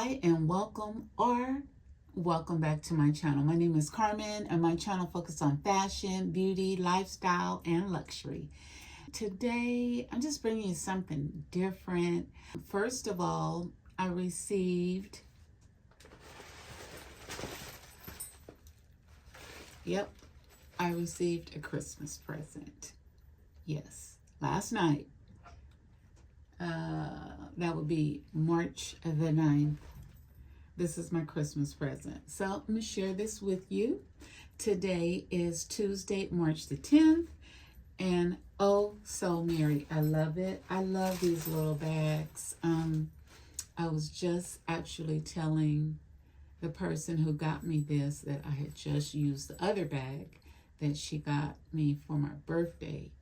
Hi and welcome back to my channel. My name is Carmen and my channel focuses on fashion, beauty, lifestyle, and luxury. Today, I'm just bringing you something different. First of all, I received a Christmas present. Yes, last night. That would be March the 9th. This is my Christmas present. So I'm going to share this with you. Today is Tuesday, March the 10th. And oh, so merry. I love it. I love these little bags. I was just actually telling the person who got me this that I had just used the other bag that she got me for my birthday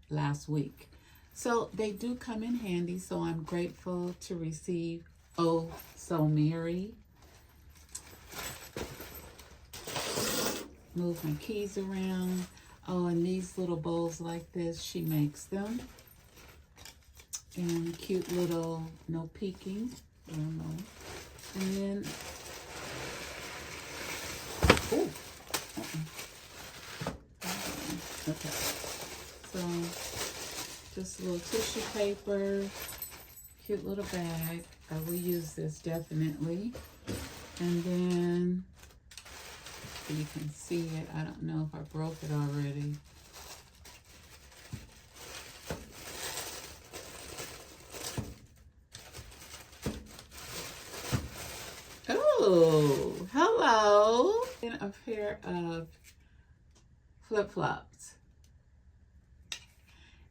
last week. So they do come in handy, so I'm grateful to receive Oh So Merry. Move my keys around. Oh, and these little bowls like this, she makes them. And cute little, no peeking, I don't know. And then, oh, okay. So, just a little tissue paper, cute little bag. I will use this definitely. And then, so you can see it. I don't know if I broke it already. Oh, hello. And a pair of flip-flops.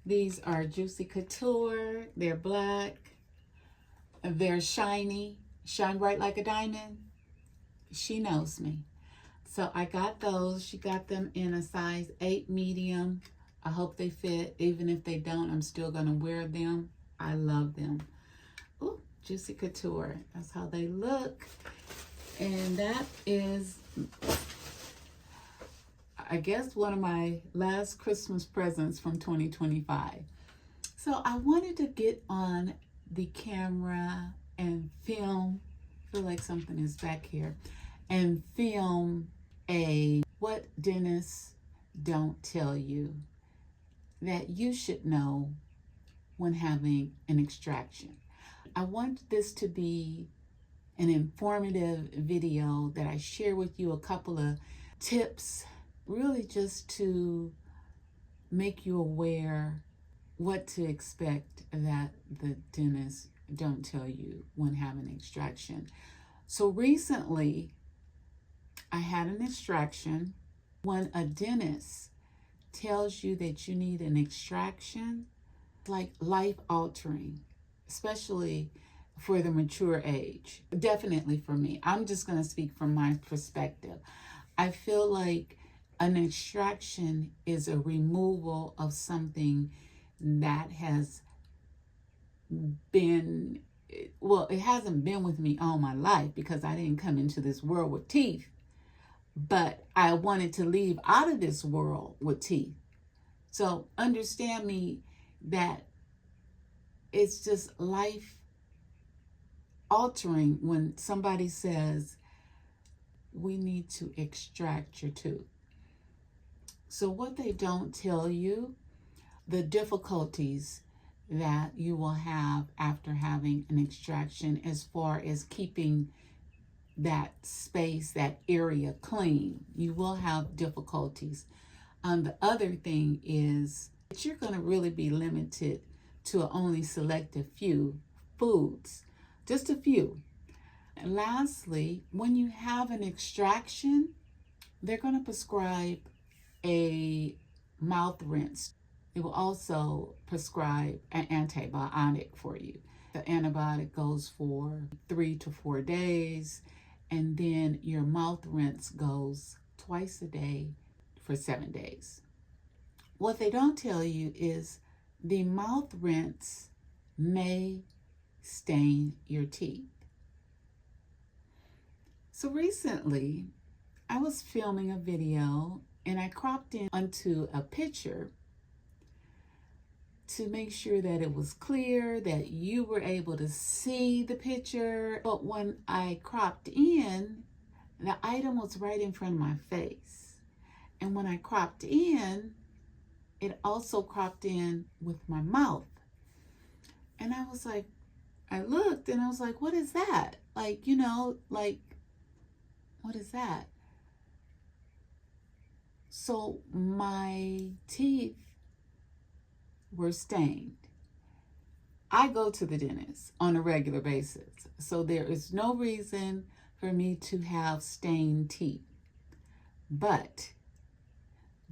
These are Juicy Couture. They're black. They're shiny. Shine bright like a diamond. She knows me. So I got those. She got them in a size 8 medium. I hope they fit. Even if they don't, I'm still going to wear them. I love them. Ooh, Juicy Couture. That's how they look. And that is, I guess, one of my last Christmas presents from 2025. So I wanted to get on the camera and film, I feel like something is back here, and film a what dentists don't tell you that you should know when having an extraction. I want this to be an informative video that I share with you a couple of tips, really just to make you aware what to expect that the dentists don't tell you when having an extraction. So recently, I had an extraction. When a dentist tells you that you need an extraction, like life-altering, especially for the mature age. Definitely for me. I'm just going to speak from my perspective. I feel like an extraction is a removal of something that has been, well, it hasn't been with me all my life because I didn't come into this world with teeth. But I wanted to leave out of this world with teeth. So understand me that it's just life altering when somebody says, we need to extract your tooth. So what they don't tell you, the difficulties that you will have after having an extraction as far as keeping that space, that area clean. You will have difficulties. The other thing is that you're going to really be limited to only selected few foods, just a few. And lastly, when you have an extraction, they're going to prescribe a mouth rinse. They will also prescribe an antibiotic for you. The antibiotic goes for 3 to 4 days. And then your mouth rinse goes twice a day for 7 days. What they don't tell you is the mouth rinse may stain your teeth. So recently, I was filming a video and I cropped in onto a picture to make sure that it was clear, that you were able to see the picture. But when I cropped in, the item was right in front of my face. And when I cropped in, it also cropped in with my mouth. And I was like, I looked and I was like, what is that? Like, you know, like, what is that? So my teeth were stained. I go to the dentist on a regular basis, so there is no reason for me to have stained teeth. But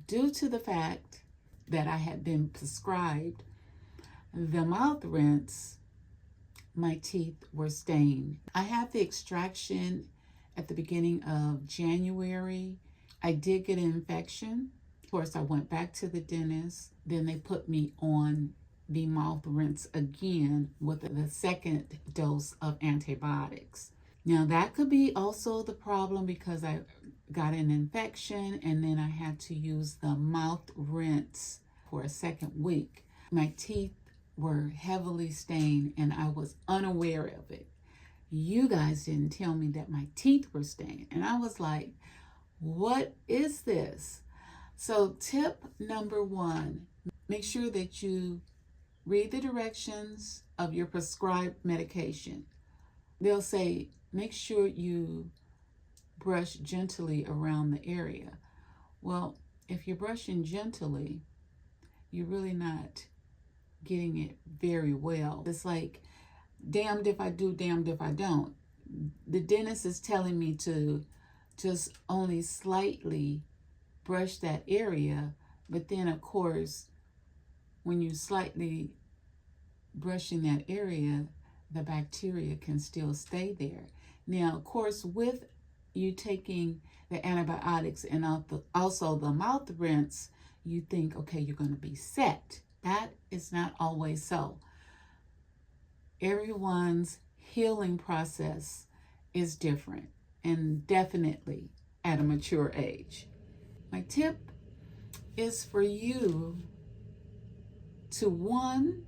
due to the fact that I had been prescribed the mouth rinse, my teeth were stained. I had the extraction at the beginning of January. I did get an infection. Of course, I went back to the dentist. Then they put me on the mouth rinse again with the second dose of antibiotics. Now, that could be also the problem because I got an infection and then I had to use the mouth rinse for a second week. My teeth were heavily stained and I was unaware of it. You guys didn't tell me that my teeth were stained. And I was like, what is this? So tip number 1, make sure that you read the directions of your prescribed medication. They'll say, make sure you brush gently around the area. Well, if you're brushing gently, you're really not getting it very well. It's like, damned if I do, damned if I don't. The dentist is telling me to just only slightly brush that area, but then of course, when you slightly brushing that area, the bacteria can still stay there. Now, of course, with you taking the antibiotics and also the mouth rinse, you think, okay, you're going to be set. That is not always so. Everyone's healing process is different, and definitely at a mature age. My tip is for you to, 1,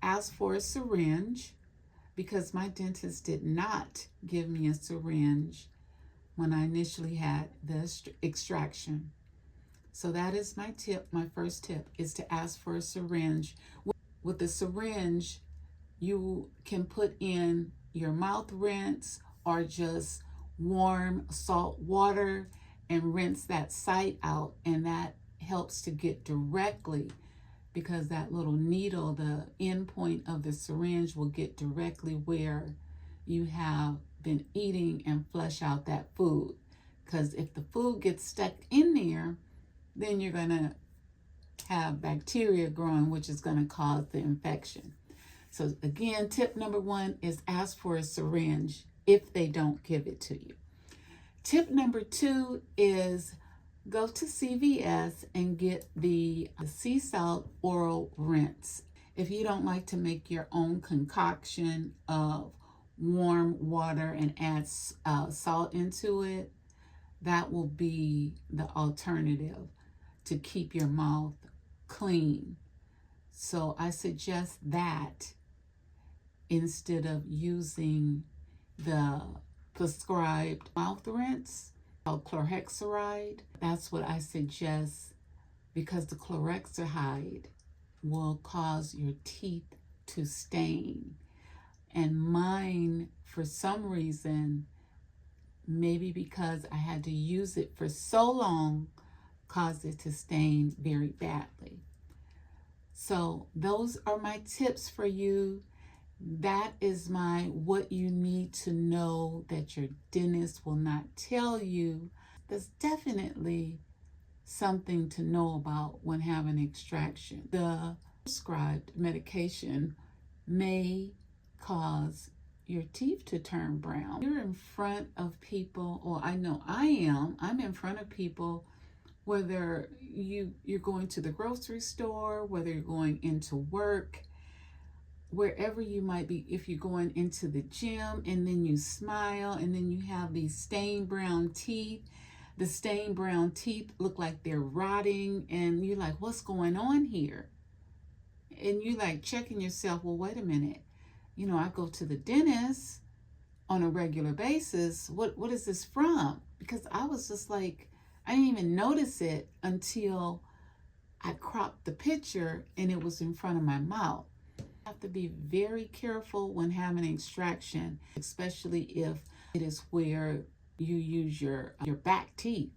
ask for a syringe, because my dentist did not give me a syringe when I initially had the extraction. So that is my tip. My first tip is to ask for a syringe. With the syringe, you can put in your mouth rinse or just warm salt water and rinse that site out, and that helps to get directly, because that little needle, the end point of the syringe, will get directly where you have been eating and flush out that food. Because if the food gets stuck in there, then you're going to have bacteria growing, which is going to cause the infection. So again, tip number 1 is ask for a syringe if they don't give it to you. Tip number 2 is go to CVS and get the sea salt oral rinse. If you don't like to make your own concoction of warm water and add salt into it, that will be the alternative to keep your mouth clean. So I suggest that instead of using the prescribed mouth rinse called chlorhexidine. That's what I suggest, because the chlorhexidine will cause your teeth to stain. And mine, for some reason, maybe because I had to use it for so long, caused it to stain very badly. So those are my tips for you. That is my what you need to know that your dentist will not tell you. That's definitely something to know about when having extraction. The prescribed medication may cause your teeth to turn brown. You're in front of people, or I know I'm in front of people, whether you're going to the grocery store, whether you're going into work, wherever you might be. If you're going into the gym and then you smile and then you have these stained brown teeth, the stained brown teeth look like they're rotting and you're like, what's going on here? And you like checking yourself, well, wait a minute. You know, I go to the dentist on a regular basis. What is this from? Because I was just like, I didn't even notice it until I cropped the picture and it was in front of my mouth. You have to be very careful when having an extraction, especially if it is where you use your back teeth.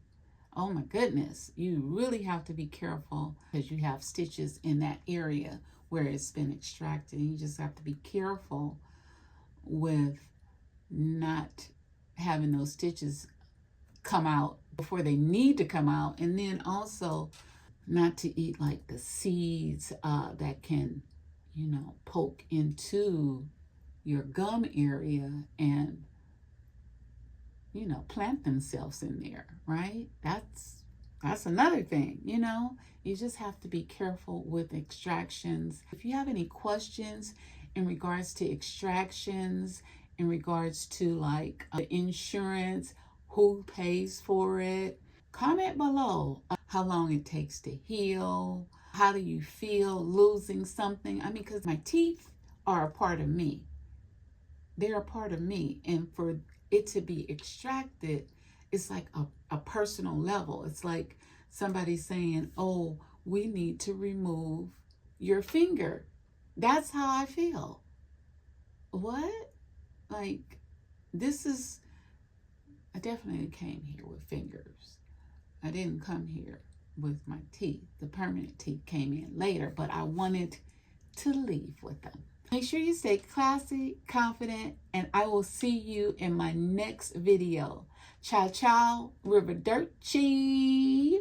Oh my goodness, you really have to be careful because you have stitches in that area where it's been extracted. You just have to be careful with not having those stitches come out before they need to come out, and then also not to eat like the seeds that can, you know, poke into your gum area and, you know, plant themselves in there, right? That's another thing, you know. You just have to be careful with extractions. If you have any questions in regards to extractions, in regards to like the insurance, who pays for it, comment below. How long it takes to heal. How do you feel losing something? I mean, because my teeth are a part of me. They're a part of me. And for it to be extracted, it's like a personal level. It's like somebody saying, oh, we need to remove your finger. That's how I feel. What? Like, this is, I definitely came here with fingers. I didn't come here with my teeth. The permanent teeth came in later, but I wanted to leave with them. Make sure you stay classy, confident, and I will see you in my next video. Ciao, ciao, Arrivederci.